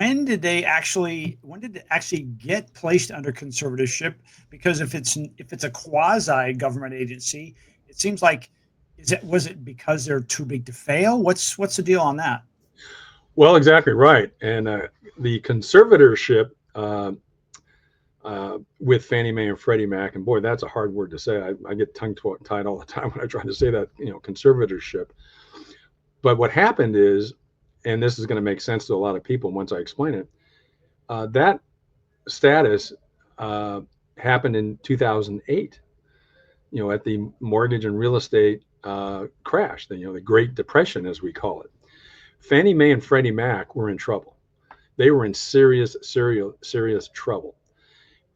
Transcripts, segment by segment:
when did it actually get placed under conservatorship? Because if it's a quasi government agency, it seems like was it because they're too big to fail? What's the deal on that? Well, exactly right. And the conservatorship with Fannie Mae and Freddie Mac, and boy, that's a hard word to say. I get tongue-tied all the time when I try to say that, conservatorship. But what happened is, and this is going to make sense to a lot of people once I explain it, that status happened in 2008, at the mortgage and real estate crash, the Great Depression, as we call it. Fannie Mae and Freddie Mac were in trouble. They were in serious trouble.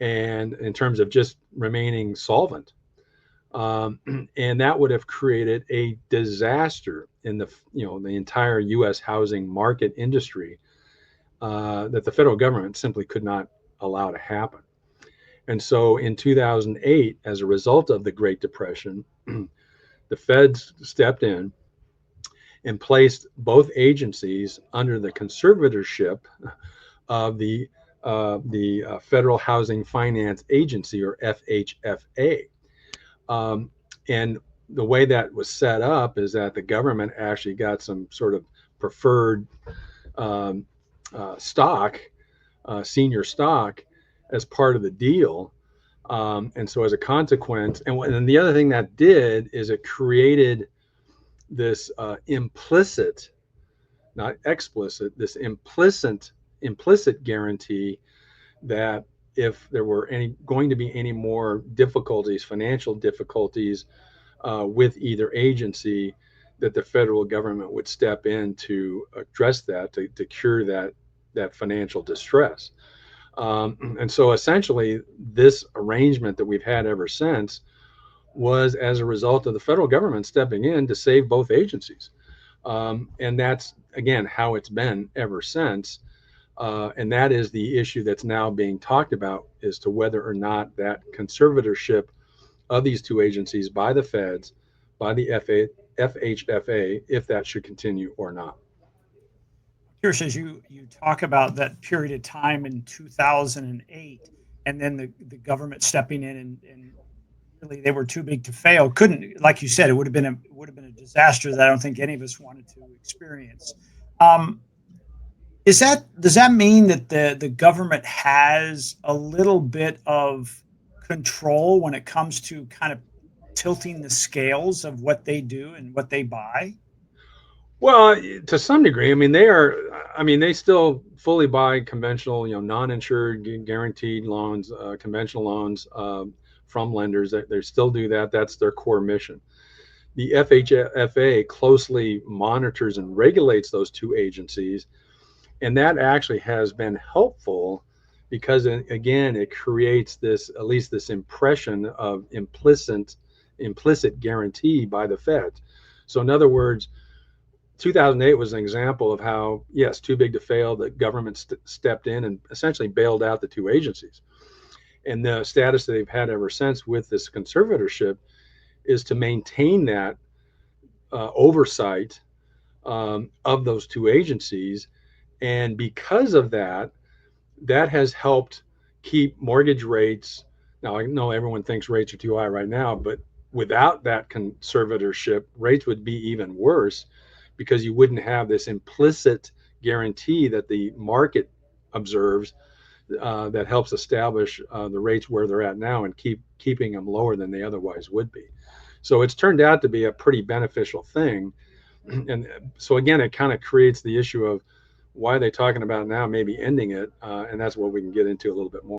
And in terms of just remaining solvent. And that would have created a disaster in the entire U.S. housing market industry that the federal government simply could not allow to happen. And so in 2008, as a result of the Great Depression, the feds stepped in and placed both agencies under the conservatorship of the Federal Housing Finance Agency, or FHFA. And the way that was set up is that the government actually got some sort of preferred stock, senior stock, as part of the deal. And so as a consequence, and the other thing that did is it created this implicit, not explicit, this implicit guarantee that if there were going to be any more difficulties, financial difficulties with either agency, that the federal government would step in to address that, to cure that financial distress. And so essentially this arrangement that we've had ever since was as a result of the federal government stepping in to save both agencies. And that's, again, how it's been ever since. And that is the issue that's now being talked about, as to whether or not that conservatorship of these two agencies by the feds, by the FHFA, if that should continue or not. Curious, as you talk about that period of time in 2008, and then the government stepping in and really they were too big to fail. Couldn't, like you said, it would have been a disaster that I don't think any of us wanted to experience. Does that mean that the government has a little bit of control when it comes to kind of tilting the scales of what they do and what they buy? Well, to some degree. I mean, they still fully buy conventional, non-insured guaranteed loans, conventional loans from lenders. They still do that. That's their core mission. The FHFA closely monitors and regulates those two agencies. And that actually has been helpful because, again, it creates at least this impression of implicit guarantee by the Fed. So in other words, 2008 was an example of how, yes, too big to fail, the government stepped in and essentially bailed out the two agencies. And the status that they've had ever since with this conservatorship is to maintain that oversight of those two agencies. And because of that, that has helped keep mortgage rates. Now, I know everyone thinks rates are too high right now, but without that conservatorship, rates would be even worse, because you wouldn't have this implicit guarantee that the market observes that helps establish the rates where they're at now and keeping them lower than they otherwise would be. So it's turned out to be a pretty beneficial thing. And so again, it kind of creates the issue of why are they talking about now maybe ending it, and that's what we can get into a little bit more.